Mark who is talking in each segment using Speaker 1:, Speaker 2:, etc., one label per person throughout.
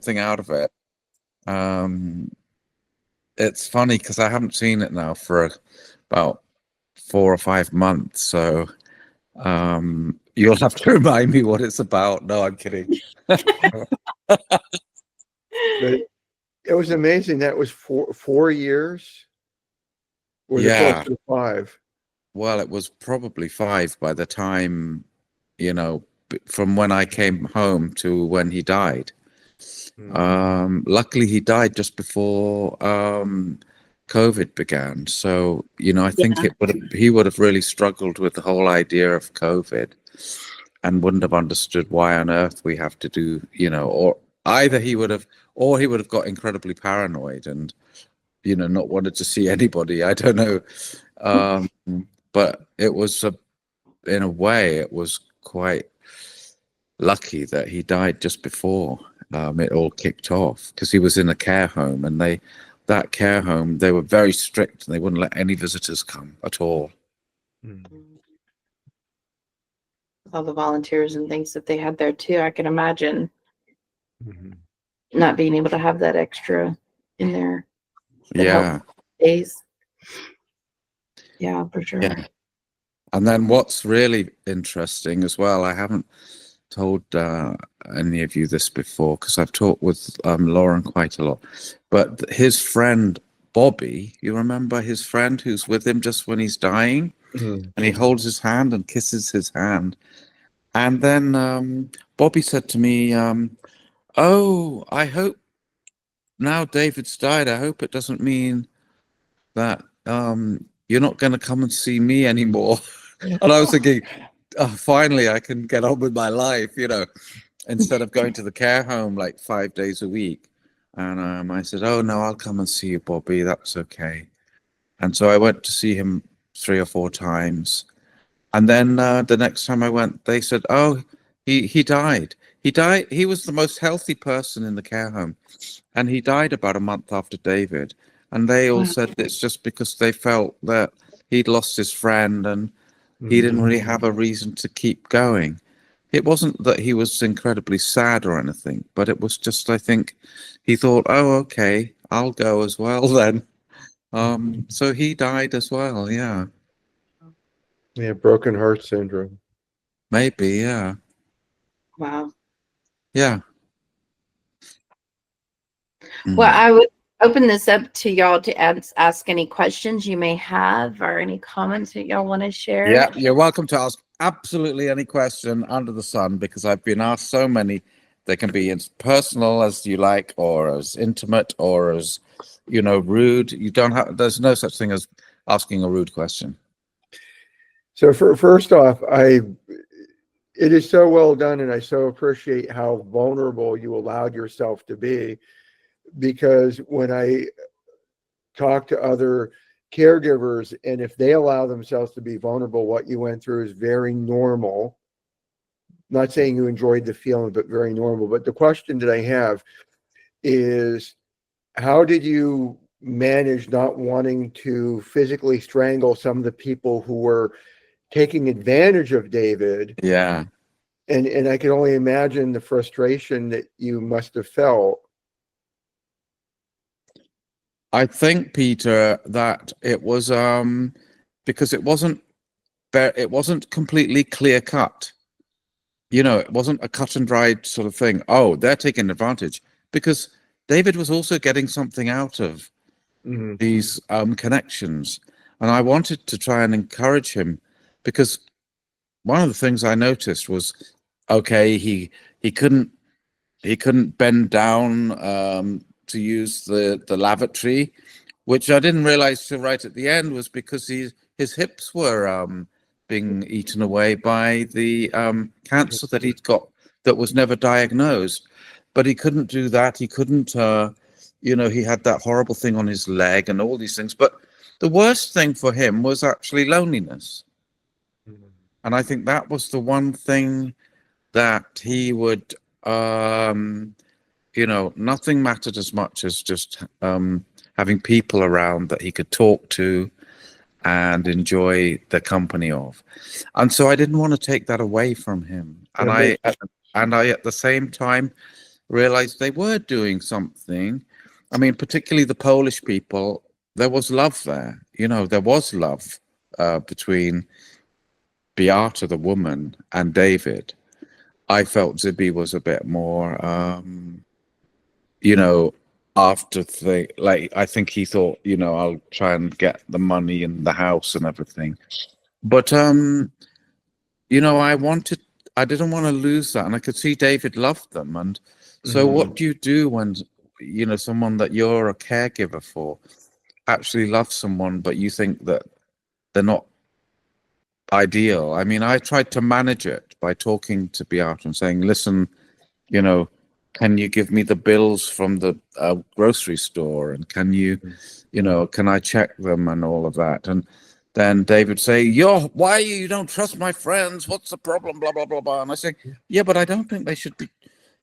Speaker 1: something out of it. It's funny because I haven't seen it now for about 4 or 5 months, so you'll have to remind me what it's about. No, I'm kidding.
Speaker 2: But it was amazing. That was 4 years. Was it close to 5?
Speaker 1: Well, it was probably 5 by the time, from when I came home to when he died. Luckily, he died just before COVID began. So, I think he would have really struggled with the whole idea of COVID and wouldn't have understood why on earth we have to do, or either he would have got incredibly paranoid and, not wanted to see anybody. I don't know. But it was, in a way, it was quite lucky that he died just before it all kicked off, because he was in a care home, and that care home, they were very strict and they wouldn't let any visitors come at all.
Speaker 3: All the volunteers and things that they had there too, I can imagine not being able to have that extra in there.
Speaker 1: Yeah.
Speaker 3: Days. Yeah, for sure.
Speaker 1: Yeah. And then what's really interesting as well, I haven't told any of you this before because I've talked with Lauren quite a lot, but his friend Bobby, you remember his friend who's with him just when he's dying, and he holds his hand and kisses his hand, and then Bobby said to me, oh, I hope now David's died, I hope it doesn't mean that you're not going to come and see me anymore. And I was thinking, oh, finally I can get on with my life, instead of going to the care home like 5 days a week. And I said, oh no, I'll come and see you, Bobby, that's okay. And so I went to see him 3 or 4 times, and then the next time I went, they said, oh, he died. He was the most healthy person in the care home, and he died about a month after David. And they all said it's just because they felt that he'd lost his friend and he didn't really have a reason to keep going. It wasn't that he was incredibly sad or anything, but it was just, I think, he thought, oh, okay, I'll go as well then. So he died as well, yeah.
Speaker 2: Yeah, broken heart syndrome.
Speaker 1: Maybe, yeah.
Speaker 3: Wow.
Speaker 1: Yeah.
Speaker 3: Well, I would open this up to y'all to ask any questions you may have or any comments that y'all want to share.
Speaker 1: Yeah, you're welcome to ask absolutely any question under the sun, because I've been asked so many. They can be as personal as you like, or as intimate, or as, rude. There's no such thing as asking a rude question.
Speaker 2: So first off, it is so well done, and I so appreciate how vulnerable you allowed yourself to be, because when I talk to other caregivers, and if they allow themselves to be vulnerable, what you went through is very normal. Not saying you enjoyed the feeling, but very normal. But the question that I have is, how did you manage not wanting to physically strangle some of the people who were taking advantage of David?
Speaker 1: Yeah.
Speaker 2: And I can only imagine the frustration that you must have felt.
Speaker 1: I think, Peter, that it was because it wasn't completely clear cut. It wasn't a cut and dried sort of thing. Oh, they're taking advantage, because David was also getting something out of these connections, and I wanted to try and encourage him, because one of the things I noticed was, okay, he couldn't bend down to use the lavatory, which I didn't realize till right at the end was because his hips were being eaten away by the cancer that he'd got that was never diagnosed. But he couldn't do that. He couldn't, he had that horrible thing on his leg and all these things. But the worst thing for him was actually loneliness. And I think that was the one thing that he would, nothing mattered as much as just having people around that he could talk to and enjoy the company of. And so I didn't want to take that away from him. And I at the same time, realized they were doing something. I mean, particularly the Polish people, there was love there. You know, there was love between Beata, the woman, and David. I felt Zibby was a bit more, you know, after the, like, I think he thought, you know, I'll try and get the money and the house and everything. But, you know, I didn't want to lose that. And I could see David loved them. And so what do you do when, you know, someone that you're a caregiver for actually loves someone, but you think that they're not ideal? I mean, I tried to manage it by talking to Beata and saying, listen, you know, can you give me the bills from the grocery store? And can you, you know, can I check them and all of that? And then David say, why you don't trust my friends? What's the problem? Blah, blah, blah, blah. And I say, yeah, but I don't think they should be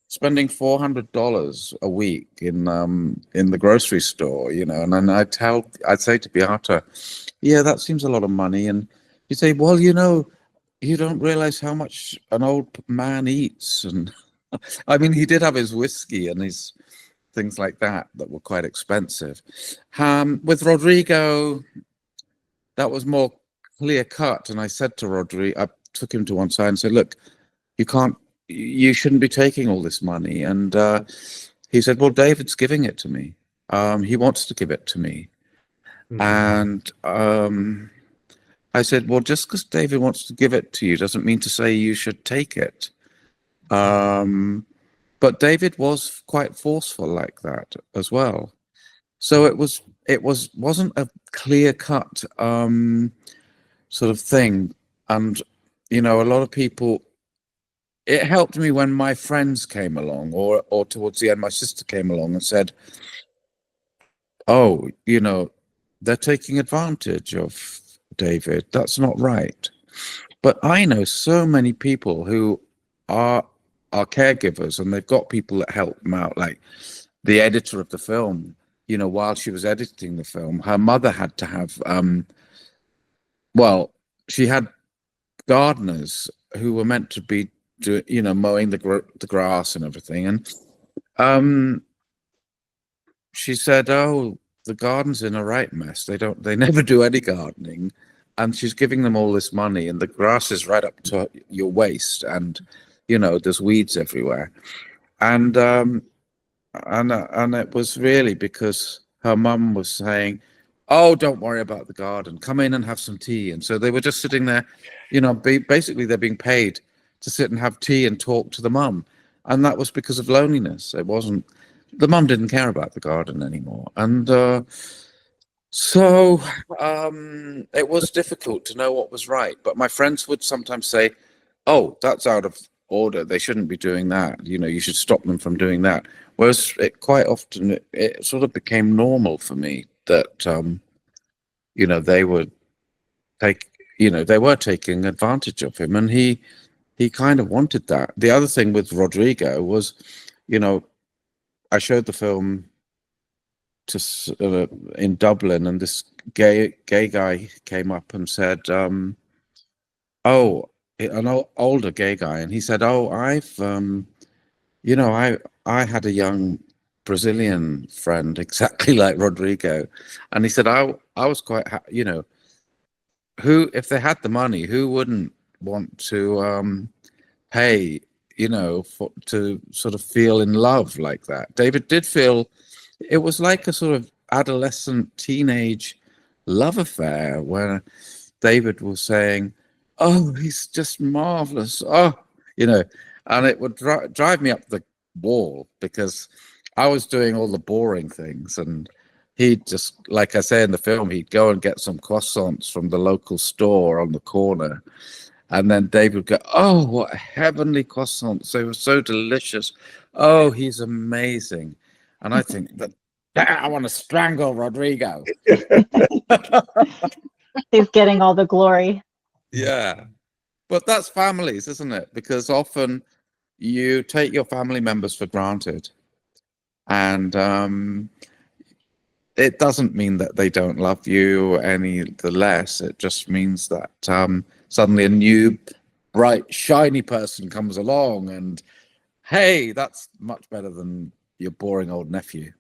Speaker 1: spending $400 a week in the grocery store, you know. And then I'd say to Beata, yeah, that seems a lot of money. And you say, well, you know, you don't realize how much an old man eats. And I mean, he did have his whiskey and his things like that were quite expensive. With Rodrigo, that was more clear cut. And I said to Rodrigo, I took him to one side and said, look, you shouldn't be taking all this money. And he said, well, David's giving it to me. He wants to give it to me. And I said, well, just because David wants to give it to you doesn't mean to say you should take it. But David was quite forceful like that as well. So it wasn't a clear cut sort of thing. And, you know, a lot of people, it helped me when my friends came along, or towards the end, my sister came along and said, oh, you know, they're taking advantage of David. That's not right. But I know so many people who are caregivers, and they've got people that help them out, like the editor of the film. You know, while she was editing the film, her mother had to have, well, she had gardeners who were meant to be, you know, mowing the grass and everything. And she said, oh, the garden's in a right mess. They never do any gardening. And she's giving them all this money, and the grass is right up to your waist, and, you know, there's weeds everywhere. And it was really because her mum was saying, oh, don't worry about the garden. Come in and have some tea. And so they were just sitting there, you know, basically they're being paid to sit and have tea and talk to the mum. And that was because of loneliness. It wasn't, the mum didn't care about the garden anymore. And so it was difficult to know what was right. But my friends would sometimes say, oh, that's out of order. They shouldn't be doing that. You know, you should stop them from doing that. Whereas quite often it sort of became normal for me that, you know, they were taking advantage of him, and he kind of wanted that. The other thing with Rodrigo was, you know, I showed the film to in Dublin, and this gay guy came up and said, oh, an older gay guy, and he said, oh, I've, you know, I had a young Brazilian friend exactly like Rodrigo, and he said, I was quite, you know, if they had the money, who wouldn't want to pay, you know, to sort of feel in love like that? David did feel, it was like a sort of adolescent teenage love affair where David was saying, oh, he's just marvelous, oh, you know, and it would drive me up the wall because I was doing all the boring things, and he'd just, like I say in the film, he'd go and get some croissants from the local store on the corner, and then David would go, oh, what heavenly croissants, they were so delicious, oh, he's amazing. And I think that I want to strangle Rodrigo.
Speaker 4: He's getting all the glory.
Speaker 1: Yeah, but that's families, isn't it? Because often you take your family members for granted, and it doesn't mean that they don't love you any the less. It just means that suddenly a new bright shiny person comes along, and Hey, that's much better than your boring old nephew.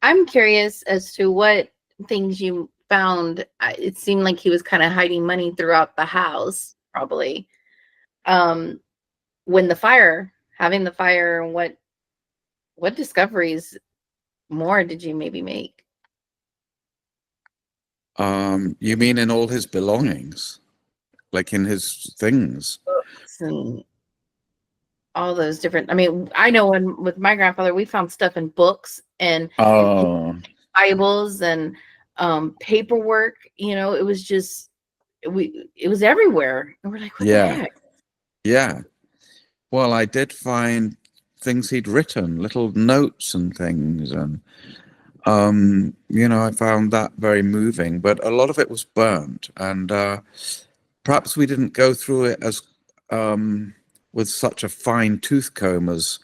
Speaker 3: I'm curious as to what things you found. It seemed like he was kind of hiding money throughout the house, probably. When having the fire, what discoveries more did you maybe make?
Speaker 1: You mean in all his belongings, like in his things?
Speaker 3: And all those different, I mean, I know with my grandfather, we found stuff in books and
Speaker 1: Oh,
Speaker 3: Bibles and paperwork. It was just it was everywhere. And we're like, what the
Speaker 1: yeah,
Speaker 3: heck?
Speaker 1: yeah. Well, I did find things he'd written, little notes and things, and I found that very moving. But a lot of it was burnt, and perhaps we didn't go through it as with such a fine tooth comb as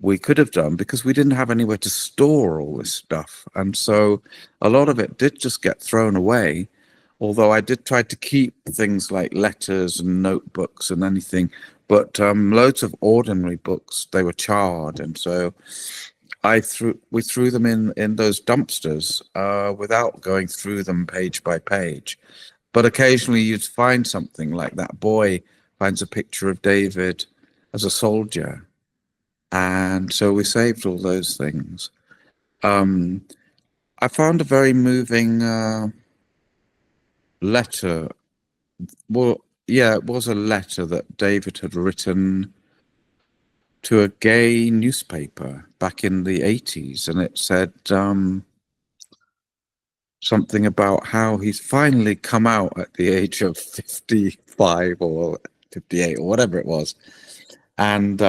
Speaker 1: we could have done, because we didn't have anywhere to store all this stuff, and so a lot of it did just get thrown away. Although I did try to keep things like letters and notebooks and anything, but loads of ordinary books, they were charred, and so we threw them in those dumpsters without going through them page by page. But occasionally you'd find something, like that boy finds a picture of David as a soldier, and so we saved all those things. I found a very moving letter. Well, yeah, it was a letter that David had written to a gay newspaper back in the 80s, and it said something about how he's finally come out at the age of 55 or 58 or whatever it was, and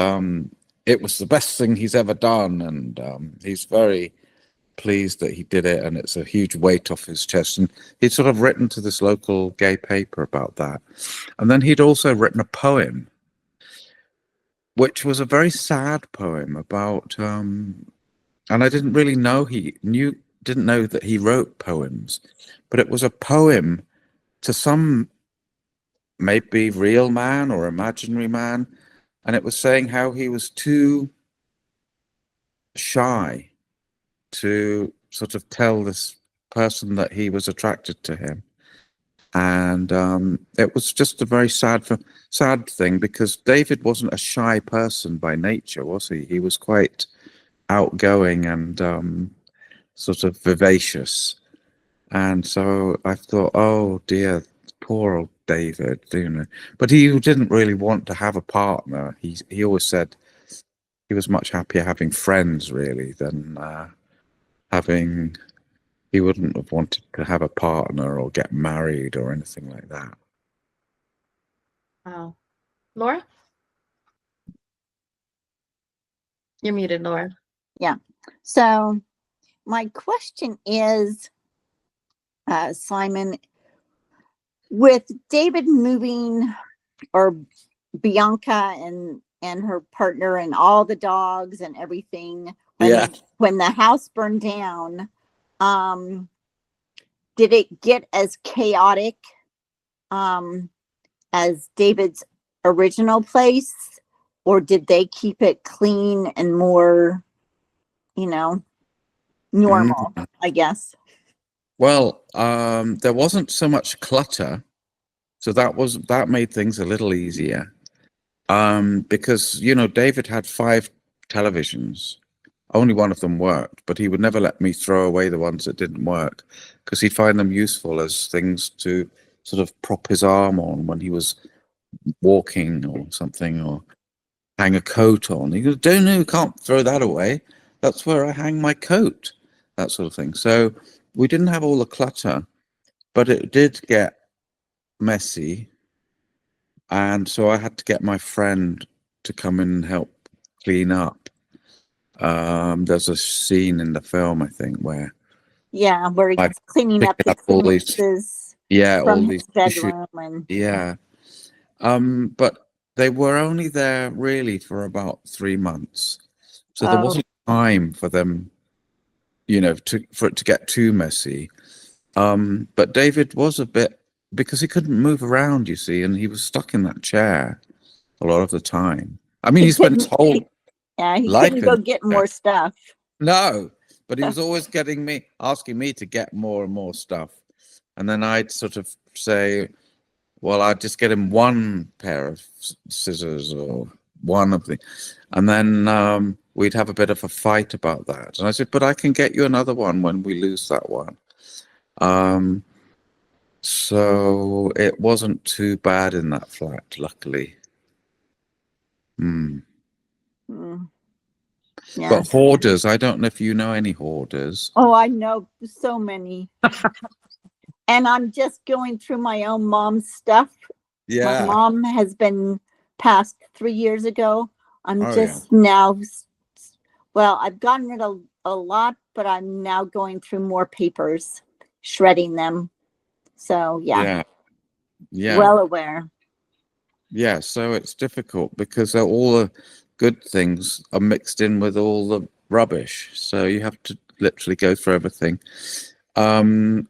Speaker 1: it was the best thing he's ever done, and he's very pleased that he did it, and it's a huge weight off his chest. And he'd sort of written to this local gay paper about that, and then he'd also written a poem, which was a very sad poem about and I didn't really know didn't know that he wrote poems, but it was a poem to some maybe real man or imaginary man, and it was saying how he was too shy to sort of tell this person that he was attracted to him. And it was just a very sad thing, because David wasn't a shy person by nature, was he? He was quite outgoing and sort of vivacious. And so I thought, oh dear, poor old David, But he didn't really want to have a partner. He always said he was much happier having friends, really, than having. He wouldn't have wanted to have a partner or get married or anything like that.
Speaker 3: Wow. Laura? You're muted, Laura.
Speaker 5: Yeah. So my question is, Simon, with David moving, or Bianca and her partner and all the dogs and everything, when the house burned down, did it get as chaotic as David's original place, or did they keep it clean and more, normal, I guess?
Speaker 1: Well, there wasn't so much clutter, so that made things a little easier. Because David had 5 televisions. Only one of them worked, but he would never let me throw away the ones that didn't work, because he'd find them useful as things to sort of prop his arm on when he was walking or something, or hang a coat on. He goes, "Don't know, can't throw that away. That's where I hang my coat," that sort of thing. So we didn't have all the clutter, but it did get messy. And so I had to get my friend to come in and help clean up. There's a scene in the film, I think, where
Speaker 5: where he's cleaning up the
Speaker 1: all these,
Speaker 5: pieces
Speaker 1: all
Speaker 5: from
Speaker 1: these
Speaker 5: his
Speaker 1: issues.
Speaker 5: bedroom
Speaker 1: But they were only there really for about 3 months, so there wasn't time for them, for it to get too messy. But David was a bit, because he couldn't move around, you see, and he was stuck in that chair. a lot of the time. I mean, he spent his whole
Speaker 5: Yeah, he
Speaker 1: life
Speaker 5: couldn't go
Speaker 1: in
Speaker 5: get more stuff.
Speaker 1: no, but he was always asking me to get more and more stuff. And then I'd sort of say, well, I'd just get him one pair of scissors or one of the, and then we'd have a bit of a fight about that. And I said, but I can get you another one when we lose that one. So it wasn't too bad in that flat, luckily.
Speaker 5: Mm. Yeah.
Speaker 1: But hoarders, I don't know if you know any hoarders.
Speaker 5: Oh, I know so many. And I'm just going through my own mom's stuff.
Speaker 1: Yeah.
Speaker 5: My mom has been passed 3 years ago. I'm
Speaker 1: Oh,
Speaker 5: just now, well, I've gotten rid of a lot, but I'm now going through more papers, shredding them. So yeah.
Speaker 1: Yeah.
Speaker 5: Well aware.
Speaker 1: Yeah, so it's difficult because all the good things are mixed in with all the rubbish. So you have to literally go through everything. And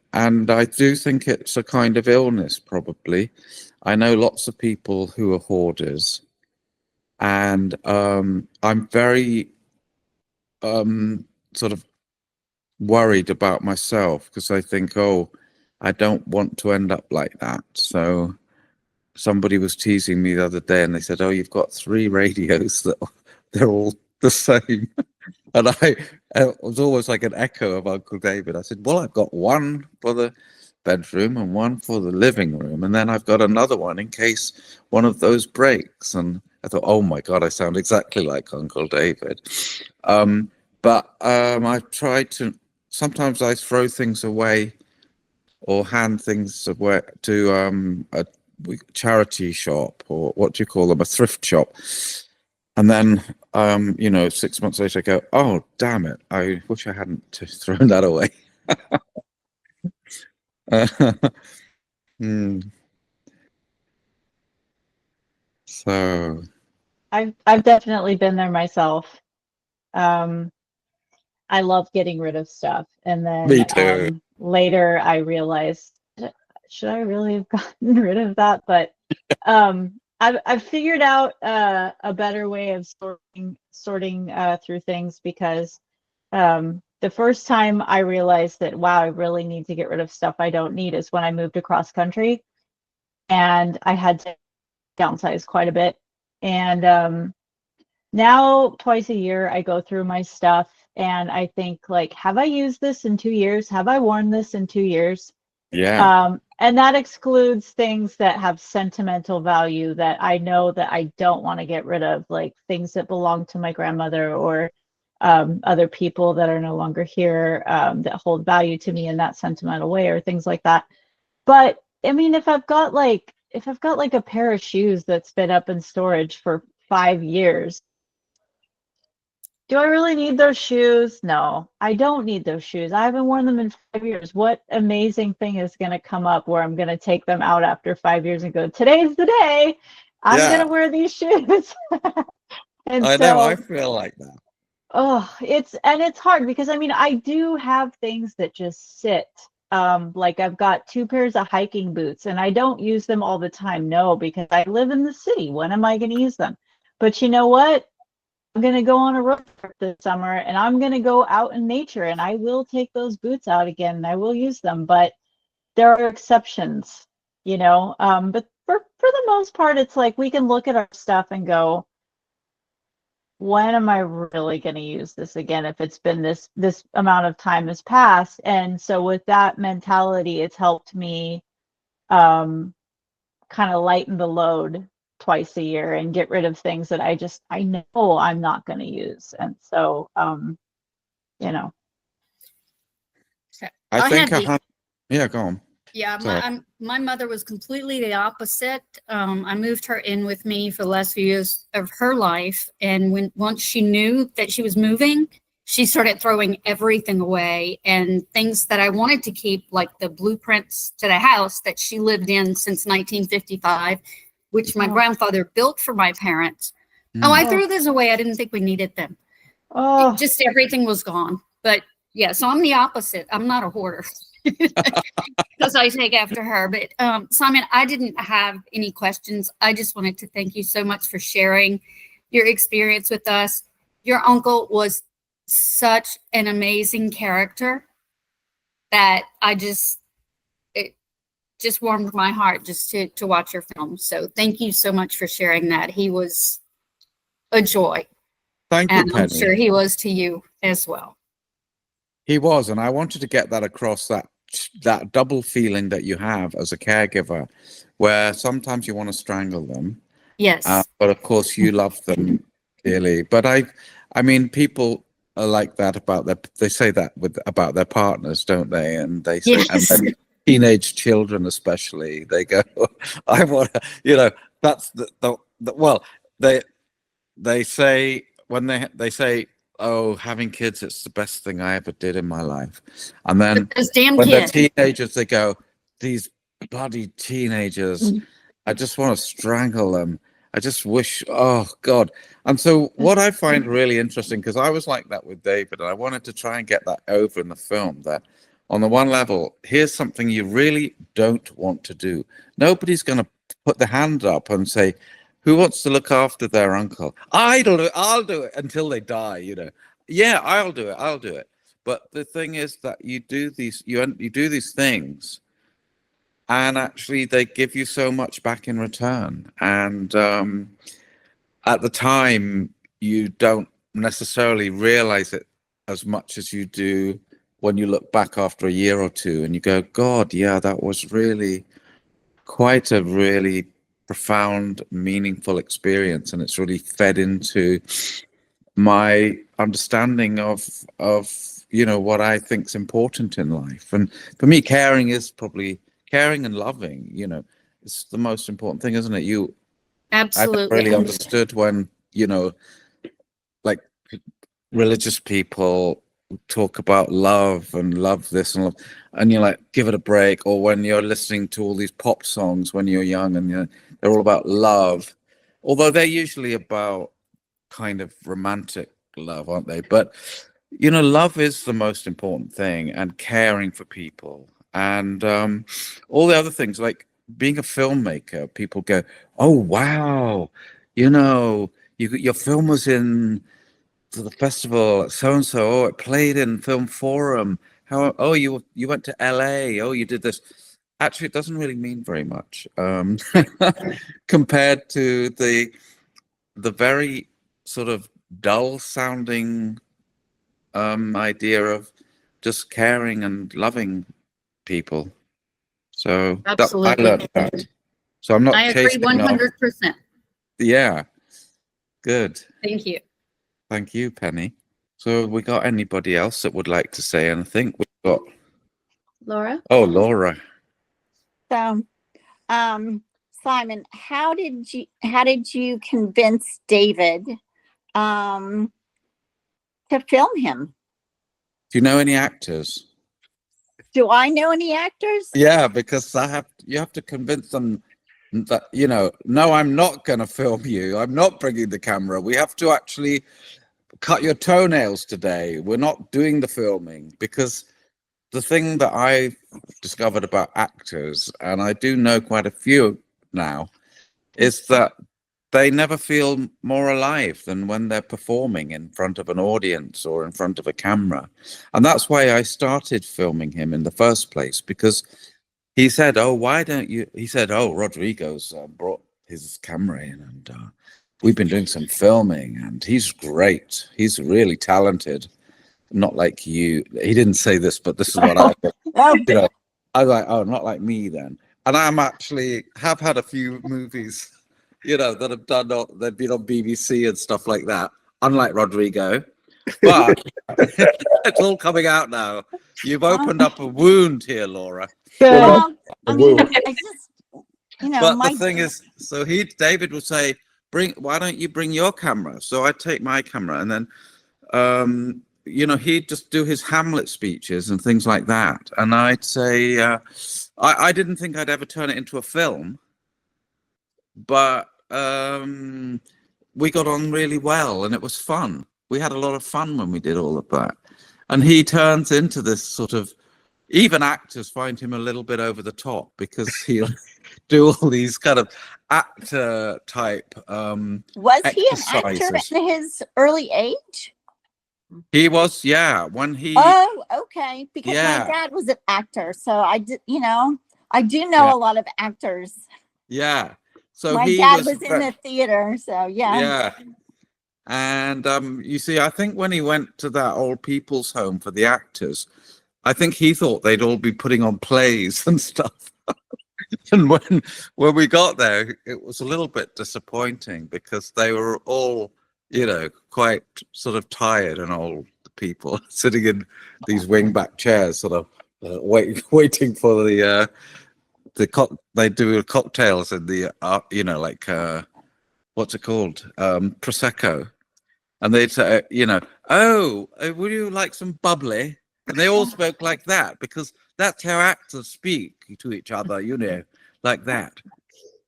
Speaker 1: I do think it's a kind of illness, probably. I know lots of people who are hoarders, and I'm very sort of worried about myself because I think, oh, I don't want to end up like that. So somebody was teasing me the other day and they said, oh, you've got 3 radios that they're all the same. And it was almost like an echo of Uncle David. I said, well, I've got one for the bedroom and one for the living room. And then I've got another one in case one of those breaks. And I thought, oh my God, I sound exactly like Uncle David. But I've tried to, sometimes I throw things away or hand things away to a charity shop, or what do you call them, a thrift shop. And then, 6 months later, I go, oh, damn it. I wish I hadn't thrown that away. So.
Speaker 4: I've definitely been there myself. I love getting rid of stuff. And
Speaker 1: Me
Speaker 4: then
Speaker 1: too.
Speaker 4: later I realized, should I really have gotten rid of that? But I've figured out a better way of sorting through things, because the first time I realized that, wow, I really need to get rid of stuff I don't need is when I moved across country, and I had to downsize quite a bit. And now twice a year I go through my stuff and I think, like, have I used this in 2 years? Have I worn this in 2 years?
Speaker 1: Yeah.
Speaker 4: And that excludes things that have sentimental value that I know that I don't want to get rid of, like things that belong to my grandmother or other people that are no longer here, that hold value to me in that sentimental way, or things like that. But I mean, if I've got like a pair of shoes that's been up in storage for 5 years, do I really need those shoes? No, I don't need those shoes. I haven't worn them in 5 years. What amazing thing is going to come up where I'm going to take them out after 5 years and go, today's the day. I'm going to wear these shoes. And
Speaker 1: I
Speaker 4: so,
Speaker 1: know, I feel like that.
Speaker 4: oh, it's hard because I mean, I do have things that just sit. Like I've got 2 pairs of hiking boots and I don't use them all the time. No, because I live in the city. When am I going to use them? But you know what? I'm going to go on a road trip this summer and I'm going to go out in nature and I will take those boots out again and I will use them. But there are exceptions, but for the most part, it's like we can look at our stuff and go, when am I really going to use this again if it's been this amount of time has passed? And so with that mentality, it's helped me kind of lighten the load twice a year and get rid of things that I know I'm not going to use. And so,
Speaker 1: I think yeah, go on.
Speaker 6: Yeah, my mother was completely the opposite. I moved her in with me for the last few years of her life, and once she knew that she was moving, she started throwing everything away, and things that I wanted to keep, like the blueprints to the house that she lived in since 1955, which my grandfather built for my parents. Oh, I threw those away. I didn't think we needed them. Just everything was gone. But yeah, so I'm the opposite. I'm not a hoarder. because I take after her. But Simon, I didn't have any questions. I just wanted to thank you so much for sharing your experience with us. Your uncle was such an amazing character that it just warmed my heart just to watch your film. So thank you so much for sharing that. He was a joy.
Speaker 1: Thank you,
Speaker 6: And I'm
Speaker 1: Penny.
Speaker 6: sure he was to you as well.
Speaker 1: He was, and I wanted to get that across, that double feeling that you have as a caregiver, where sometimes you want to strangle them,
Speaker 6: Yes.
Speaker 1: but of course you love them dearly. But I mean, people are like that they say that about their partners, don't they? And they say, and
Speaker 6: Yes.
Speaker 1: then teenage children especially, they go, I want to, that's the well, they say when they say, oh, having kids, it's the best thing I ever did in my life. And then
Speaker 6: Those damn
Speaker 1: when they're
Speaker 6: kids.
Speaker 1: teenagers, they go, these bloody teenagers, I just want to strangle them. I just wish, oh God. And so what I find really interesting, because I was like that with David, and I wanted to try and get that over in the film, that on the one level, here's something you really don't want to do. Nobody's going to put the hand up and say, who wants to look after their uncle? I'll do it until they die, Yeah, I'll do it. But the thing is that you do these things, and actually they give you so much back in return. And at the time, you don't necessarily realize it as much as you do when you look back after a year or two and you go, God, yeah, that was really quite a really profound, meaningful experience, and it's really fed into my understanding of what I think is important in life. And for me, caring and loving, it's the most important thing, isn't it?
Speaker 6: Absolutely.
Speaker 1: I really understood when like religious people talk about love and love this and love, and you're like, give it a break. Or when you're listening to all these pop songs when you're young, and they're all about love, although they're usually about kind of romantic love, aren't they? But love is the most important thing, and caring for people, and all the other things, like being a filmmaker. People go, oh wow, your film was in to the festival so and so. Oh, it played in Film Forum. How? Oh, you went to LA. Oh, you did this. Actually, it doesn't really mean very much compared to the very sort of dull sounding idea of just caring and loving people. So I
Speaker 6: Absolutely.
Speaker 1: learned that. So I'm not
Speaker 6: I agree
Speaker 1: chasing off.
Speaker 6: 100%.
Speaker 1: Yeah, good.
Speaker 6: Thank you.
Speaker 1: Thank you, Penny. So we got anybody else that would like to say anything? We've got
Speaker 3: Laura?
Speaker 1: Oh, Laura.
Speaker 5: So, Simon, how did you convince David to film him?
Speaker 1: Do you know any actors?
Speaker 5: Do I know any actors?
Speaker 1: Yeah, because you have to convince them that, no, I'm not going to film you. I'm not bringing the camera. We have to actually cut your toenails today. We're not doing the filming. Because the thing that I discovered about actors, and I do know quite a few now, is that they never feel more alive than when they're performing in front of an audience or in front of a camera. And that's why I started filming him in the first place, because he said, oh, why don't you? He said, oh, Rodrigo's brought his camera in, and we've been doing some filming, and he's great. He's really talented. Not like you. He didn't say this, but this is what I thought. I was like, oh, not like me then. And I'm actually have had a few movies, that have done, they've been on BBC and stuff like that, unlike Rodrigo. But it's all coming out now. You've opened up a wound here, Laura.
Speaker 4: Good.
Speaker 5: Well, I mean, I just,
Speaker 1: But the thing is, so David would say, why don't you bring your camera? So I'd take my camera, and then, he'd just do his Hamlet speeches and things like that. And I'd say, I didn't think I'd ever turn it into a film, but we got on really well, and it was fun. We had a lot of fun when we did all of that. And he turns into this sort of even actors find him a little bit over the top because he'll do all these kind of actor type
Speaker 5: Was he an actor
Speaker 1: exercises.
Speaker 5: in his early age?
Speaker 1: He was, yeah, when he
Speaker 5: Oh, okay. Because
Speaker 1: yeah.
Speaker 5: my dad was an actor, so I did. I do know
Speaker 1: Yeah.
Speaker 5: a lot of actors.
Speaker 1: Yeah. So
Speaker 5: My
Speaker 1: he
Speaker 5: dad
Speaker 1: was
Speaker 5: was in the theater, so yeah.
Speaker 1: yeah. And you see, I think when he went to that old people's home for the actors, I think he thought they'd all be putting on plays and stuff. And when we got there, it was a little bit disappointing because they were all, quite sort of tired and old people sitting in these wingback chairs, sort of waiting for they do cocktails in the what's it called, prosecco, and they'd say, oh, would you like some bubbly? And they all spoke like that because that's how actors speak to each other, like that.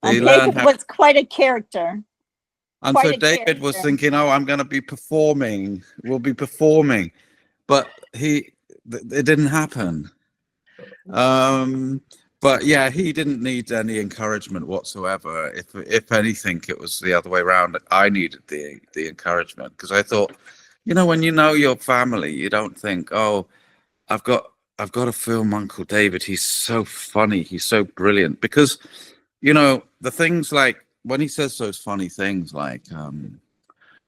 Speaker 1: They learn
Speaker 5: David
Speaker 1: how.
Speaker 5: was quite a character.
Speaker 1: And so David was thinking, oh, I'm going to be performing. We'll be performing, but it didn't happen. But yeah, he didn't need any encouragement whatsoever. If anything, it was the other way around. I needed the encouragement because I thought, when you know your family, you don't think, oh, I've got to film Uncle David. He's so funny. He's so brilliant. Because, the things like when he says those funny things like,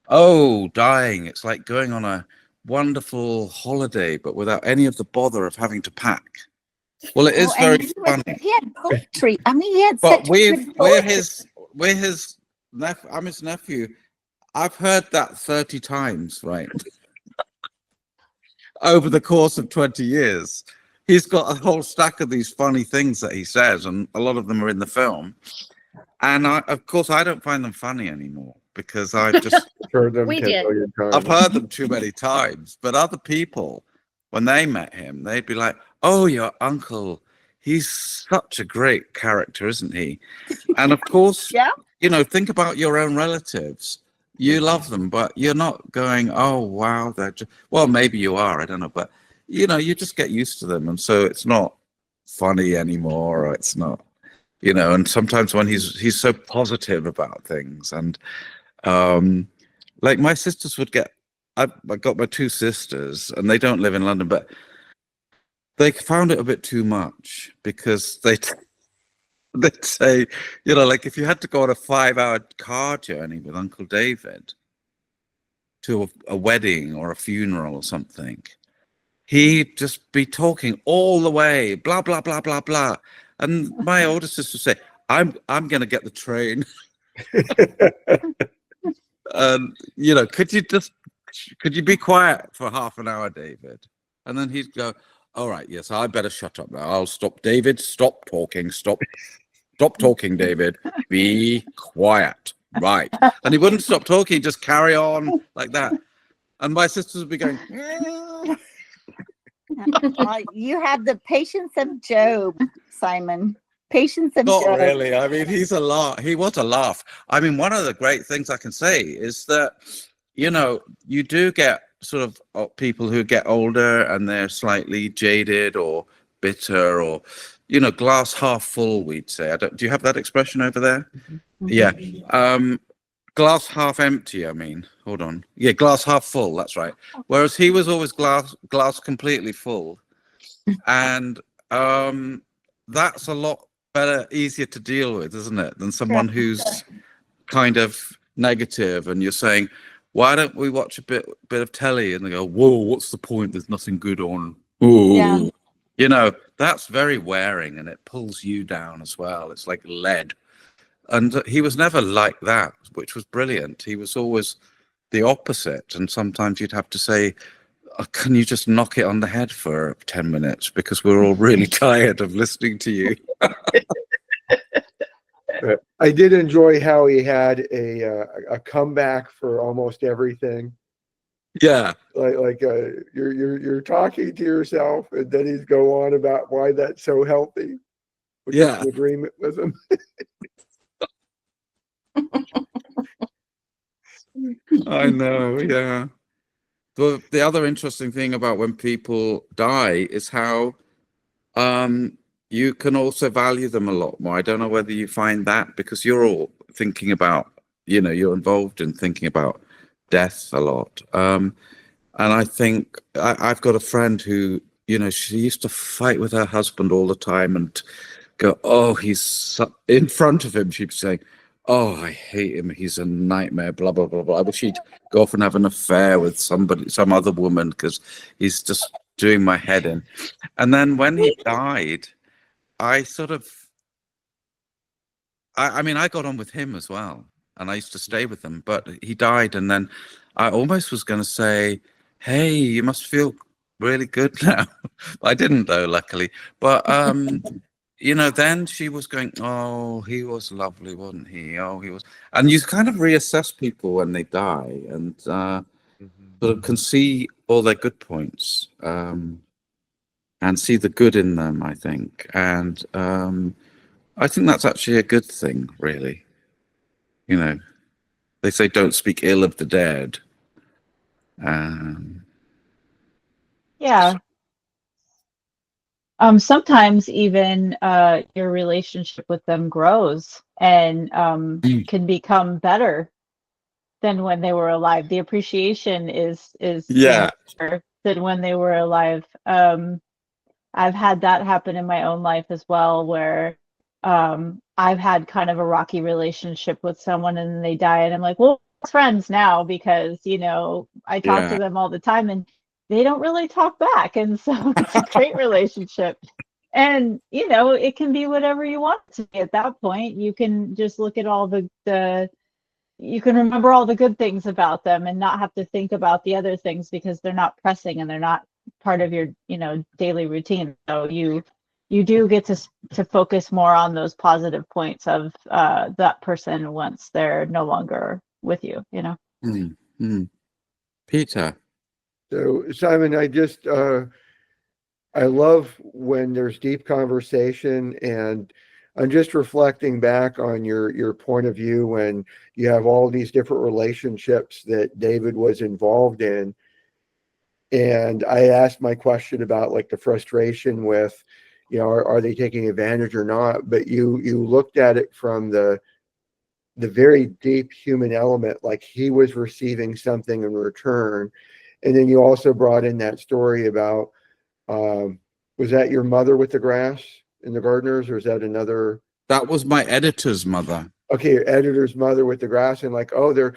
Speaker 1: oh, dying, it's like going on a wonderful holiday, but without any of the bother of having to pack. Well, it is very funny.
Speaker 5: He had poetry. I mean, he had
Speaker 1: But
Speaker 5: such good poetry.
Speaker 1: I'm his nephew. I've heard that 30 times, right? Over the course of 20 years. He's got a whole stack of these funny things that he says, and a lot of them are in the film. And of course, I don't find them funny anymore because I've just
Speaker 2: Heard them
Speaker 6: We
Speaker 2: 10
Speaker 6: did.
Speaker 2: million times.
Speaker 1: I've heard them too many times. But other people, when they met him, they'd be like, oh, your uncle, he's such a great character, isn't he? And of course,
Speaker 5: Yeah.
Speaker 1: Think about your own relatives. You love them, but you're not going, oh, wow. Well, maybe you are. I don't know. But, you just get used to them. And so it's not funny anymore. Or it's not, and sometimes when he's so positive about things. And like my sisters would get, I got my two sisters and they don't live in London, but they found it a bit too much because they'd say, like if you had to go on a 5-hour car journey with Uncle David to a wedding or a funeral or something, he'd just be talking all the way, blah, blah, blah, blah, blah. And my older sister would say, I'm going to get the train. And, could you be quiet for half an hour, David? And then he'd go, all right, yes, I better shut up now. I'll stop. David, stop talking. Stop talking, David. Be quiet. Right. And he wouldn't stop talking, just carry on like that. And my sisters would be going,
Speaker 5: You have the patience of Job, Simon. Patience of
Speaker 1: not
Speaker 5: Job.
Speaker 1: really. I mean, he's a laugh. He was a laugh. I mean, one of the great things I can say is that, you do get sort of people who get older and they're slightly jaded or bitter or, glass half full, we'd say. Do you have that expression over there? Mm-hmm. Yeah. Glass half empty, I mean. Hold on. Yeah, glass half full, that's right. Whereas he was always glass completely full. And that's a lot better, easier to deal with, isn't it, than someone who's kind of negative and you're saying, why don't we watch a bit of telly? And they go, whoa, what's the point? There's nothing good on. Ooh. Yeah. That's very wearing and it pulls you down as well. It's like lead. And he was never like that, which was brilliant. He was always the opposite. And sometimes you'd have to say, can you just knock it on the head for 10 minutes? Because we're all really tired of listening to you.
Speaker 2: I did enjoy how he had a comeback for almost everything.
Speaker 1: Yeah.
Speaker 2: Like you're talking to yourself and then he'd go on about why that's so healthy. Which is the agreement with him.
Speaker 1: I know, yeah. The other interesting thing about when people die is how you can also value them a lot more. I don't know whether you find that, because you're all thinking about, you're involved in thinking about death a lot. And I think I've got a friend who, she used to fight with her husband all the time and go, oh, in front of him, she'd be saying, oh, I hate him. He's a nightmare, blah, blah, blah, blah. I wish he'd go off and have an affair with some other woman, because he's just doing my head in. And then when he died, I sort of, I mean, I got on with him as well, and I used to stay with him, but he died. And then I almost was going to say, hey, you must feel really good now. I didn't, though, luckily. But, then she was going, oh, he was lovely, wasn't he? Oh, he was. And you kind of reassess people when they die, and sort of can see all their good points, and see the good in them, I think. And I think that's actually a good thing, really. They say don't speak ill of the dead.
Speaker 4: Yeah. Sometimes even your relationship with them grows and can become better than when they were alive. The appreciation is
Speaker 1: Yeah.
Speaker 4: better than when they were alive. I've had that happen in my own life as well, where I've had kind of a rocky relationship with someone and then they die, and I'm like, well, we're friends now, because I talk to them all the time and they don't really talk back, and so it's a great relationship. And it can be whatever you want it to be at that point. You can just look at all you can remember all the good things about them and not have to think about the other things, because they're not pressing and they're not part of your daily routine. So you do get to focus more on those positive points of that person once they're no longer with you.
Speaker 1: Peter.
Speaker 2: So Simon, I love when there's deep conversation, and I'm just reflecting back on your point of view when you have all these different relationships that David was involved in. And I asked my question about like the frustration with, are they taking advantage or not? But you looked at it from the very deep human element, like he was receiving something in return. And then you also brought in that story about, was that your mother with the grass in the gardeners, or is that another?
Speaker 1: That was my editor's mother.
Speaker 2: Okay, your editor's mother with the grass, and like, oh,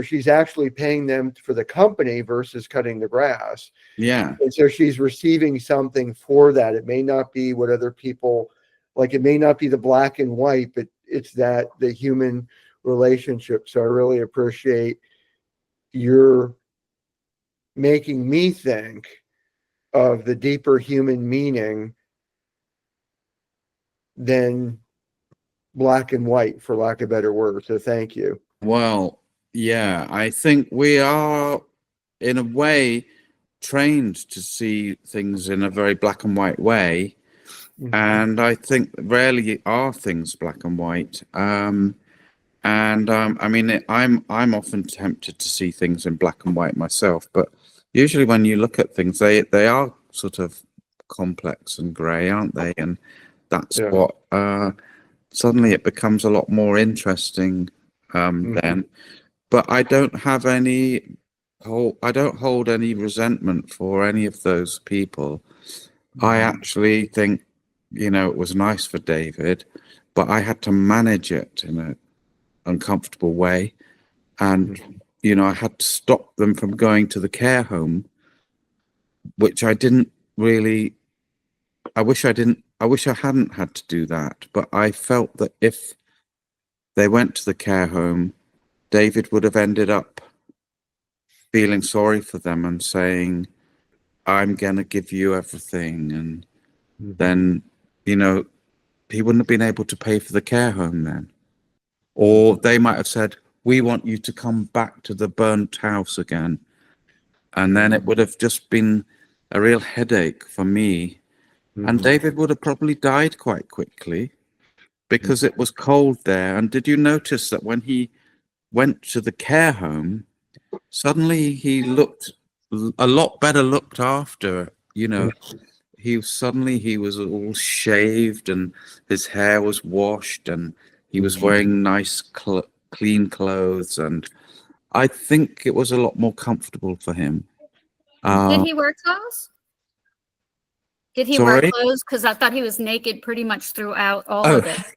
Speaker 2: she's actually paying them for the company versus cutting the grass.
Speaker 1: Yeah.
Speaker 2: And so she's receiving something for that. It may not be what other people like. It may not be the black and white, but it's the human relationship. So I really appreciate your making me think of the deeper human meaning than black and white, for lack of a better word. So thank you.
Speaker 1: Well, yeah, I think we are, in a way, trained to see things in a very black and white way. Mm-hmm. And I think rarely are things black and white. I mean, I'm often tempted to see things in black and white myself, but usually when you look at things, they are sort of complex and grey, aren't they? And that's what suddenly it becomes a lot more interesting then. But I don't have I don't hold any resentment for any of those people. I actually think, it was nice for David, but I had to manage it in an uncomfortable way. And, I had to stop them from going to the care home, which I didn't really, I wish I hadn't had to do that. But I felt that if they went to the care home, David would have ended up feeling sorry for them and saying, I'm going to give you everything. And then, he wouldn't have been able to pay for the care home then. Or they might have said, we want you to come back to the burnt house again. And then it would have just been a real headache for me. And David would have probably died quite quickly because it was cold there. And did you notice that when he went to the care home, suddenly he looked a lot better looked after, he was all shaved and his hair was washed and he was wearing nice clean clothes, and I think it was a lot more comfortable for him.
Speaker 6: Did he wear clothes? Did he wear
Speaker 1: Sorry?
Speaker 6: clothes? Because I thought he was naked pretty much throughout all of it.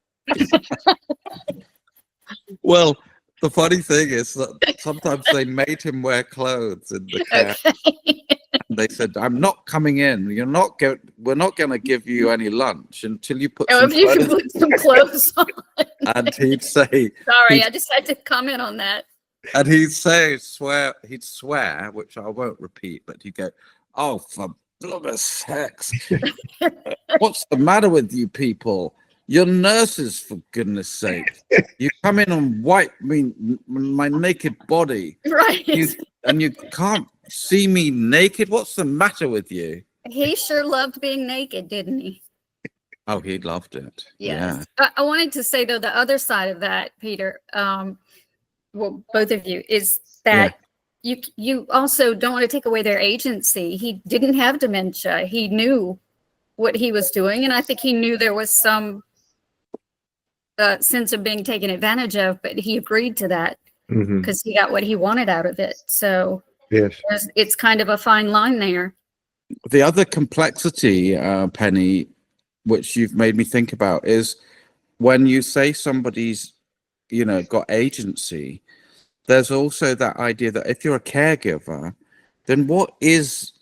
Speaker 1: Well, the funny thing is that sometimes they made him wear clothes in the care.
Speaker 6: Okay.
Speaker 1: They said, "I'm not coming in. We're not going to give you any lunch until you put
Speaker 6: Oh,
Speaker 1: some
Speaker 6: if you can
Speaker 1: clothes."
Speaker 6: put some clothes on.
Speaker 1: And he'd say,
Speaker 6: Sorry, I just had to comment on that.
Speaker 1: and he'd swear, which I won't repeat, but he'd go, "Oh, for goodness sakes, what's the matter with you people? You're nurses, for goodness sake. You come in and wipe me, my naked body,
Speaker 6: Right.
Speaker 1: and you can't see me naked. What's the matter with you?"
Speaker 6: He sure loved being naked, didn't he?
Speaker 1: Oh, he loved it.
Speaker 6: Yes. I wanted to say, though, the other side of that, Peter, well, both of you, is that you also don't want to take away their agency. He didn't have dementia. He knew what he was doing, and I think he knew there was some sense of being taken advantage of, but he agreed to that because he got what he wanted out of it. So
Speaker 2: Yes.
Speaker 6: it's kind of a fine line there.
Speaker 1: The other complexity, Penny, which you've made me think about, is when you say somebody's, got agency, there's also that idea that if you're a caregiver, then what is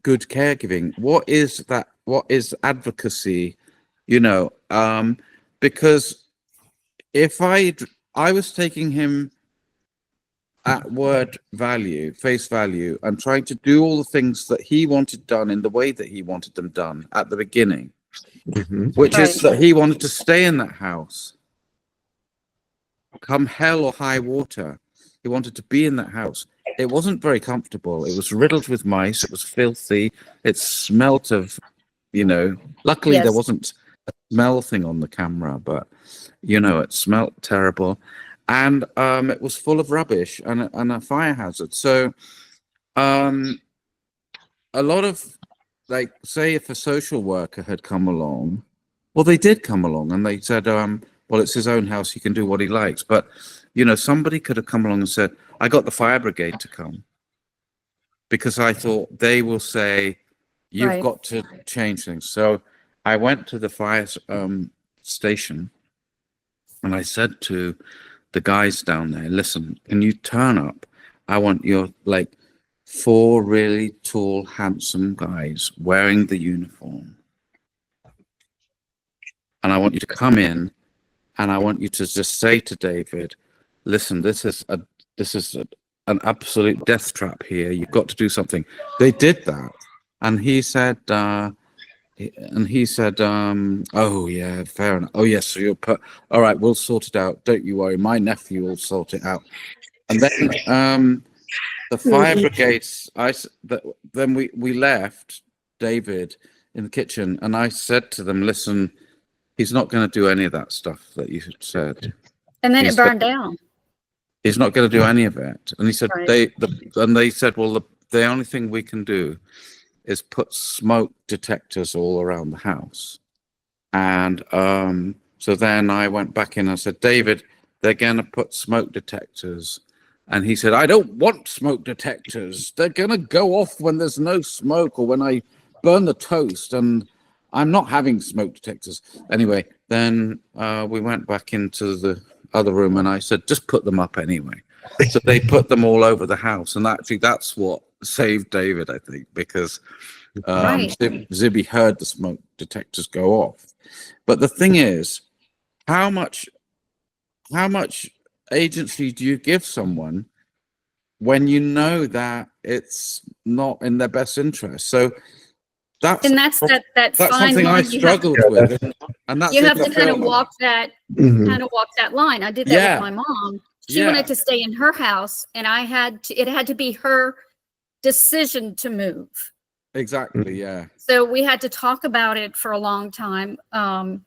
Speaker 1: good caregiving? What is that? What is advocacy? Because if I was taking him at face value, and trying to do all the things that he wanted done in the way that he wanted them done at the beginning, which is that he wanted to stay in that house. Come hell or high water, he wanted to be in that house. It wasn't very comfortable. It was riddled with mice. It was filthy. It smelt of, luckily there wasn't a smell thing on the camera, but, it smelt terrible. And it was full of rubbish and a fire hazard. So a lot of, like, say if a social worker had come along, well, they did come along and they said, well, it's his own house. He can do what he likes. But, somebody could have come along and said, I got the fire brigade to come because I thought they will say, you've got to change things. So I went to the fire station and I said to the guys down there, listen, can you turn up? I want your 4 really tall, handsome guys wearing the uniform. And I want you to come in and I want you to just say to David, listen, this is an absolute death trap here. You've got to do something. They did that. And he said, oh yeah, fair enough. Oh yes, so you'll all right, we'll sort it out. Don't you worry. My nephew will sort it out. And then the fire brigades, then we left David in the kitchen and I said to them, listen, he's not going to do any of that stuff that you said.
Speaker 6: And then it burned down.
Speaker 1: He's not going to do any of it. And he said, they said, well, the only thing we can do is put smoke detectors all around the house. And so then I went back in and I said, David, they're going to put smoke detectors. And he said, I don't want smoke detectors. They're going to go off when there's no smoke or when I burn the toast. And I'm not having smoke detectors. Anyway, then we went back into the other room and I said, just put them up anyway. So they put them all over the house. And actually, that's what saved David, I think, because Zibby heard the smoke detectors go off. But the thing is, how much agency do you give someone when you know that it's not in their best interest? So that's fine
Speaker 6: line
Speaker 1: something I struggled with, and that's
Speaker 6: you have to kind of walk that line. I did that with my mom. She wanted to stay in her house, and it had to be her decision to move.
Speaker 1: Exactly, yeah.
Speaker 6: So we had to talk about it for a long time. One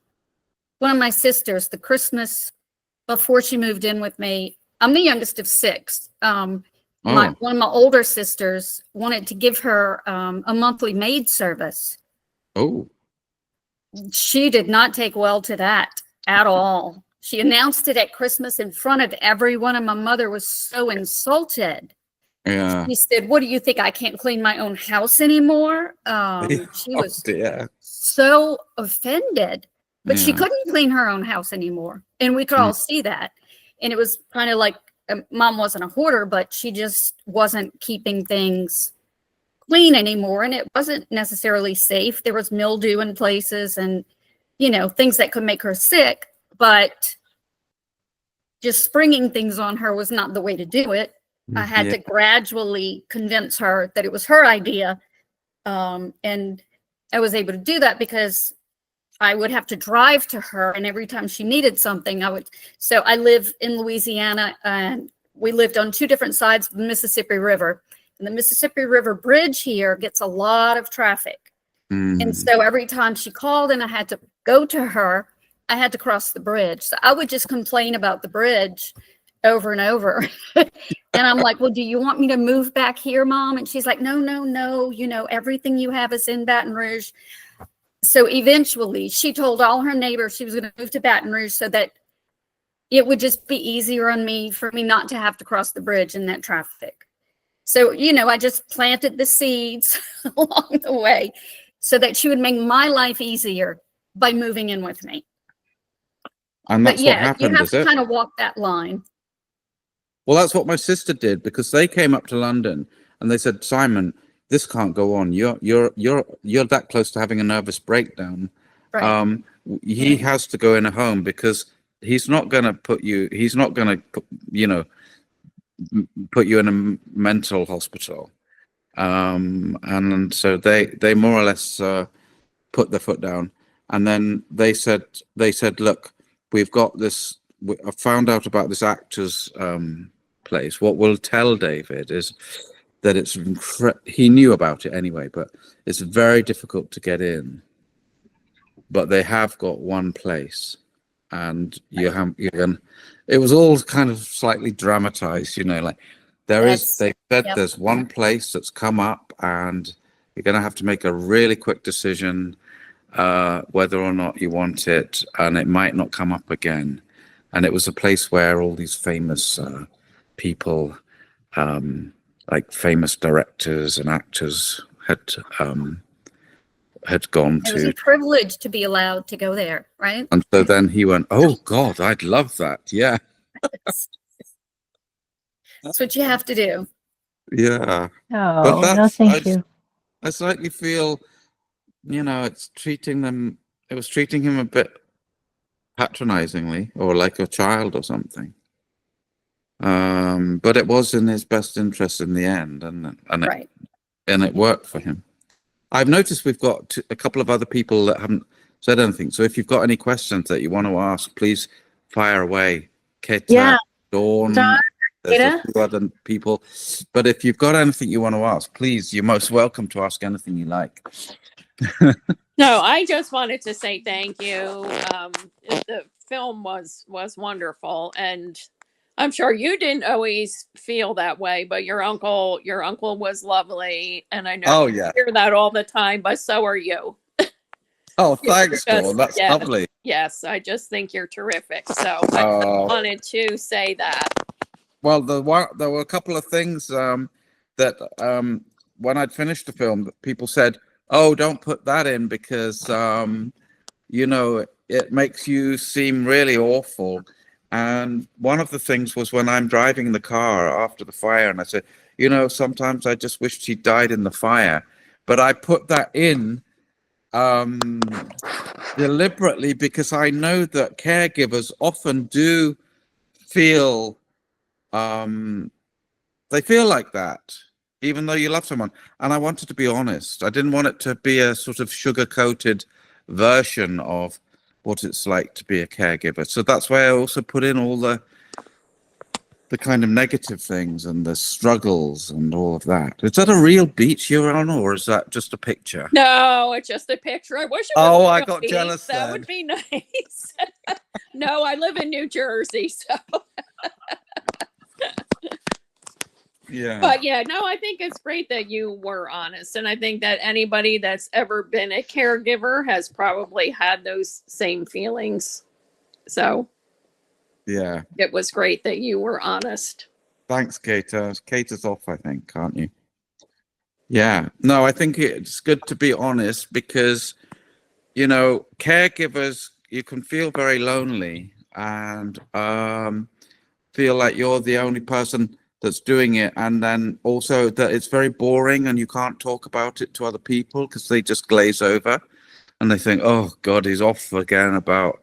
Speaker 6: of my sisters, the Christmas before she moved in with me, I'm the youngest of 6. One of my older sisters wanted to give her a monthly maid service
Speaker 1: Oh,
Speaker 6: She did not take well to that at all. She announced it at Christmas in front of everyone, and my mother was so insulted.
Speaker 1: yeah.
Speaker 6: She said, "What do you think? I can't clean my own house anymore?" She
Speaker 1: Oh,
Speaker 6: was
Speaker 1: dear.
Speaker 6: so offended, but she
Speaker 1: Yeah.
Speaker 6: couldn't clean her own house anymore. And we could all see that. And it was kind of like mom wasn't a hoarder, but she just wasn't keeping things clean anymore. And it wasn't necessarily safe. There was mildew in places and, things that could make her sick. But just springing things on her was not the way to do it. I had
Speaker 1: Yeah.
Speaker 6: to gradually convince her that it was her idea. And I was able to do that because I would have to drive to her, and every time she needed something, so I live in Louisiana, and we lived on two different sides of the Mississippi River. And the Mississippi River bridge here gets a lot of traffic. And so every time she called and I had to go to her, I had to cross the bridge. So I would just complain about the bridge over and over. And I'm like, well, do you want me to move back here, Mom? And she's like, no, no, no. Everything you have is in Baton Rouge. So eventually she told all her neighbors she was going to move to Baton Rouge so that it would just be easier on me for me not to have to cross the bridge in that traffic. So, I just planted the seeds along the way so that she would make my life easier by moving in with me.
Speaker 1: And
Speaker 6: But
Speaker 1: that's what
Speaker 6: yeah,
Speaker 1: happened,
Speaker 6: you have
Speaker 1: is
Speaker 6: to
Speaker 1: it?
Speaker 6: kind of walk that line.
Speaker 1: Well, that's what my sister did, because they came up to London and they said, Simon, this can't go on. You're that close to having a nervous breakdown.
Speaker 6: Right.
Speaker 1: He has to go in a home because he's not going to put you in a mental hospital. And so they more or less put their foot down. And then they said, look, we've got this. I found out about this actor's place. What we'll tell David is that he knew about it anyway, but it's very difficult to get in. But they have got one place, and it was all kind of slightly dramatized, like they said
Speaker 6: Yep.
Speaker 1: there's one place that's come up, and you're going to have to make a really quick decision whether or not you want it, and it might not come up again. And it was a place where all these famous people, like famous directors and actors, had gone
Speaker 6: It was
Speaker 1: to.
Speaker 6: a privilege to be allowed to go there, right?
Speaker 1: And so then he went, oh God, I'd love that. Yeah.
Speaker 6: That's what you have to do.
Speaker 1: Yeah.
Speaker 4: Oh, no, thank you.
Speaker 1: I slightly feel, it was treating him a bit patronizingly, or like a child or something. But it was in his best interest in the end, and
Speaker 6: Right.
Speaker 1: it worked for him. I've noticed we've got a couple of other people that haven't said anything. So if you've got any questions that you want to ask, please fire away. Kate, Dawn, there's a few other people. But if you've got anything you want to ask, please, you're most welcome to ask anything you like.
Speaker 7: No, I just wanted to say thank you. The film was wonderful, and I'm sure you didn't always feel that way, but your uncle was lovely, and I know you hear that all the time, but so are you.
Speaker 1: Oh, thanks, Dawn. That's lovely.
Speaker 7: Yes, I just think you're terrific. So I wanted to say that.
Speaker 1: Well, there were a couple of things that when I'd finished the film, people said, "Oh, don't put that in because it makes you seem really awful." And one of the things was when I'm driving the car after the fire, and I said, sometimes I just wished he died in the fire. But I put that in deliberately because I know that caregivers often do feel they feel like that, even though you love someone. And I wanted to be honest. I didn't want it to be a sort of sugar-coated version of what it's like to be a caregiver. So that's why I also put in all the kind of negative things and the struggles and all of that. Is that a real beach you're on, or is that just a picture?
Speaker 7: No, it's just a picture. I wish it was
Speaker 1: Oh, I
Speaker 7: real
Speaker 1: got
Speaker 7: beach.
Speaker 1: jealous
Speaker 7: That
Speaker 1: then.
Speaker 7: would be nice. No, I live in New Jersey, so
Speaker 1: Yeah.
Speaker 7: But yeah, no, I think it's great that you were honest. And I think that anybody that's ever been a caregiver has probably had those same feelings. So
Speaker 1: Yeah.
Speaker 7: it was great that you were honest.
Speaker 1: Thanks, Kate. Kate is off, I think, can't you? Yeah. No, I think it's good to be honest because, you know, caregivers, you can feel very lonely and feel like you're the only person that's doing it. And then also that it's very boring and you can't talk about it to other people because they just glaze over and they think, oh, God, he's off again about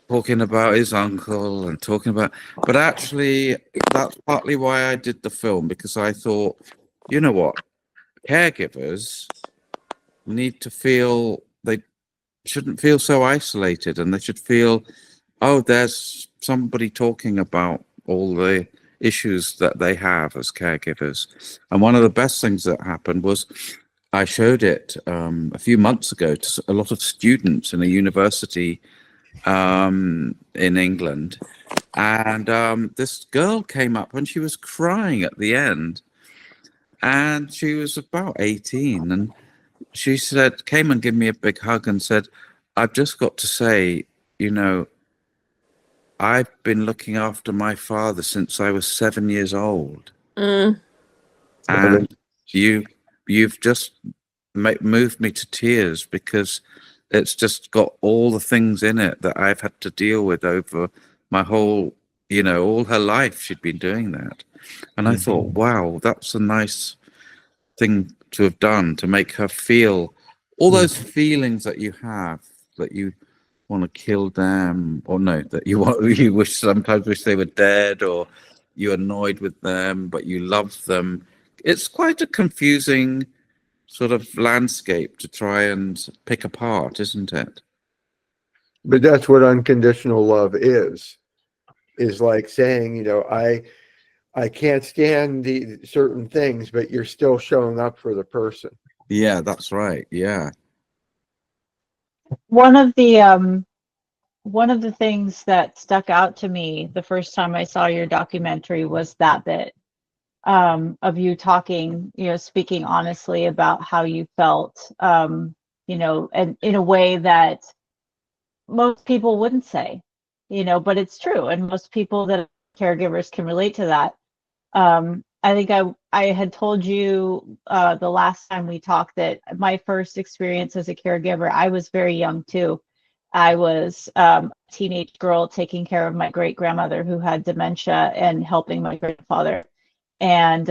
Speaker 1: talking about his uncle and talking about, but actually that's partly why I did the film, because I thought, you know what, caregivers need to feel, they shouldn't feel so isolated and they should feel, oh, there's somebody talking about all the issues that they have as caregivers. And one of the best things that happened was I showed it a few months ago to a lot of students in a university in England, and this girl came up and she was crying at the end, and she was about 18, and she said, came and gave me a big hug and said, I've just got to say, you know, I've been looking after my father since I was 7 years old.
Speaker 7: Mm.
Speaker 1: And you've just moved me to tears because it's just got all the things in it that I've had to deal with over my whole, you know, all her life she'd been doing that. And I thought, wow, that's a nice thing to have done, to make her feel all those feelings that you have, that you want to kill them, or no, that you wish, sometimes wish they were dead, or you're annoyed with them, but you love them. It's quite a confusing sort of landscape to try and pick apart, isn't it?
Speaker 2: But that's what unconditional love is like saying, you know, I can't stand the certain things, but you're still showing up for the person.
Speaker 1: Yeah, that's right. Yeah.
Speaker 4: One of the things that stuck out to me the first time I saw your documentary was that bit of you talking, you know, speaking honestly about how you felt, you know, and in a way that most people wouldn't say, you know, but it's true. And most people that are caregivers can relate to that. I think I had told you the last time we talked that my first experience as a caregiver, I was very young too. I was a teenage girl taking care of my great grandmother who had dementia and helping my grandfather. And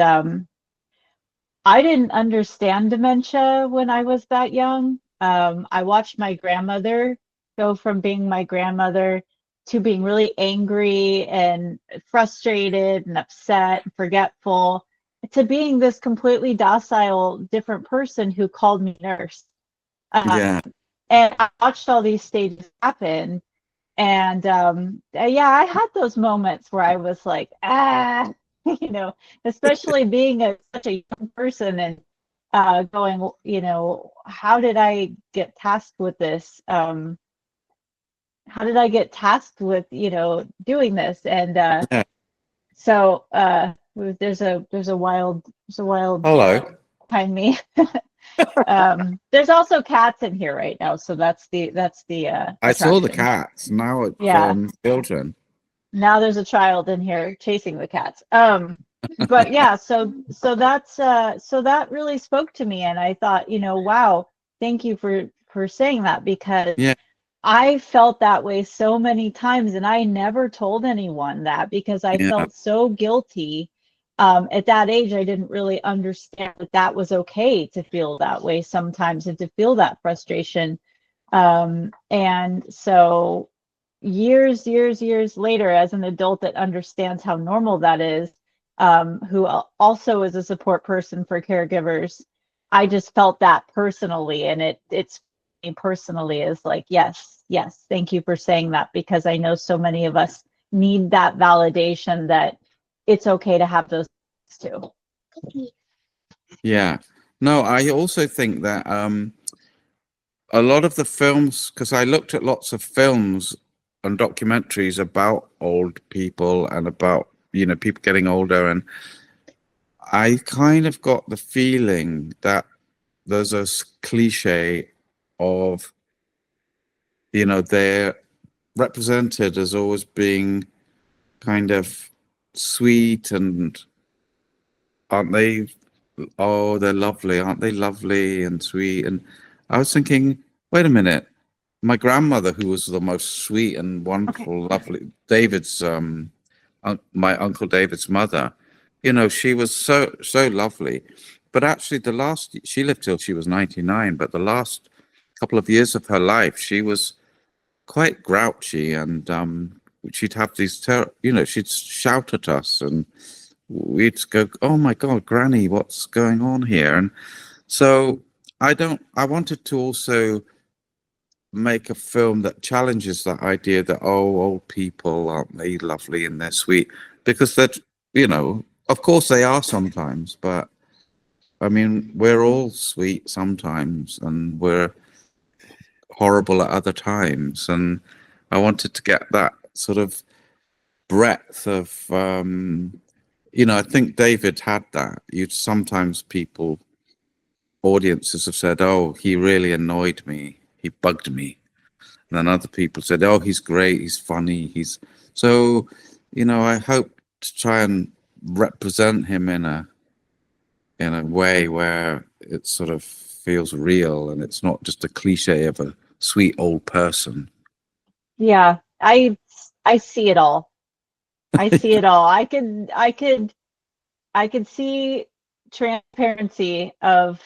Speaker 4: I didn't understand dementia when I was that young. I watched my grandmother go from being my grandmother to being really angry and frustrated and upset and forgetful, to being this completely docile, different person who called me nurse.
Speaker 1: Yeah.
Speaker 4: And I watched all these stages happen. And yeah, I had those moments where I was like, you know, especially being such a young person and going, you know, how did I get tasked with this? How did I get tasked with, you know, doing this? And so there's a wild
Speaker 1: Hello.
Speaker 4: behind me. There's also cats in here right now, so that's the
Speaker 1: I saw the
Speaker 4: attraction.
Speaker 1: cats. Now it's
Speaker 4: Yeah.
Speaker 1: children.
Speaker 4: Now there's a child in here chasing the cats. But yeah, so that really spoke to me, and I thought, you know, wow, thank you for saying that, because
Speaker 1: Yeah.
Speaker 4: I felt that way so many times, and I never told anyone that because I
Speaker 1: Yeah.
Speaker 4: felt so guilty. At that age, I didn't really understand that that was okay to feel that way sometimes and to feel that frustration. And so years later, as an adult that understands how normal that is, who also is a support person for caregivers, I just felt that personally, and it's me personally is like, yes, thank you for saying that, because I know so many of us need that validation that it's okay to have those things too.
Speaker 1: Yeah. No, I also think that a lot of the films, because I looked at lots of films and documentaries about old people and about, you know, people getting older, and I kind of got the feeling that there's a cliche of, you know, they're represented as always being kind of sweet, and aren't they? Oh, they're lovely, aren't they lovely and sweet? And I was thinking, wait a minute, my grandmother, who was the most sweet and wonderful, lovely, David's my uncle David's mother, you know, she was so lovely. But actually, she lived till she was 99, but the last couple of years of her life, she was quite grouchy, and she'd have these, you know, she'd shout at us, and we'd go, "Oh my God, Granny, what's going on here?" And so I wanted to also make a film that challenges that idea that, oh, old people, aren't they lovely and they're sweet? Because that, you know, of course they are sometimes, but I mean, we're all sweet sometimes and we're horrible at other times. And I wanted to get that sort of breadth of, you know, I think David had that. Sometimes audiences have said, oh, he really annoyed me. He bugged me. And then other people said, oh, he's great. He's funny. So, you know, I hope to try and represent him in a way where it sort of feels real and it's not just a cliche of a sweet old person.
Speaker 4: Yeah, I see it all. I see it all. I could see transparency of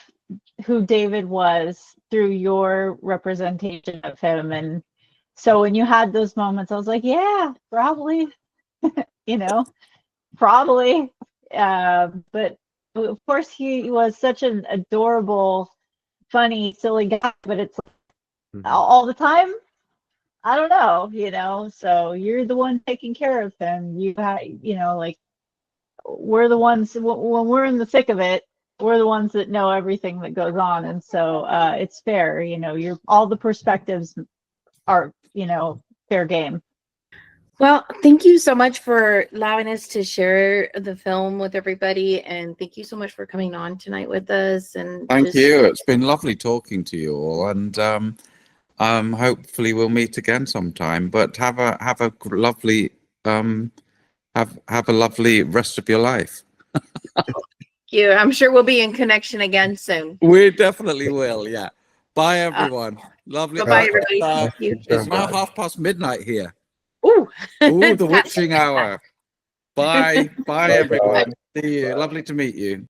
Speaker 4: who David was through your representation of him. And so when you had those moments, I was like, yeah, probably, you know, probably. But of course, he was such an adorable, funny, silly guy, but it's all the time. I don't know, you know, so you're the one taking care of him. You know, like, we're the ones when we're in the thick of it, we're the ones that know everything that goes on. And so it's fair, you know, all the perspectives are, you know, fair game.
Speaker 3: Well, thank you so much for allowing us to share the film with everybody, and thank you so much for coming on tonight with us. And
Speaker 1: thank you. It's been lovely talking to you all, and hopefully we'll meet again sometime. But have a lovely have a lovely rest of your life.
Speaker 3: you. I'm sure we'll be in connection again soon.
Speaker 1: We definitely will. Yeah. Bye, everyone. Lovely.
Speaker 3: Bye, everybody. Thank you.
Speaker 1: It's now midnight here.
Speaker 3: Ooh,
Speaker 1: Ooh, the witching hour. Bye. Bye, everyone. See you. Lovely to meet you.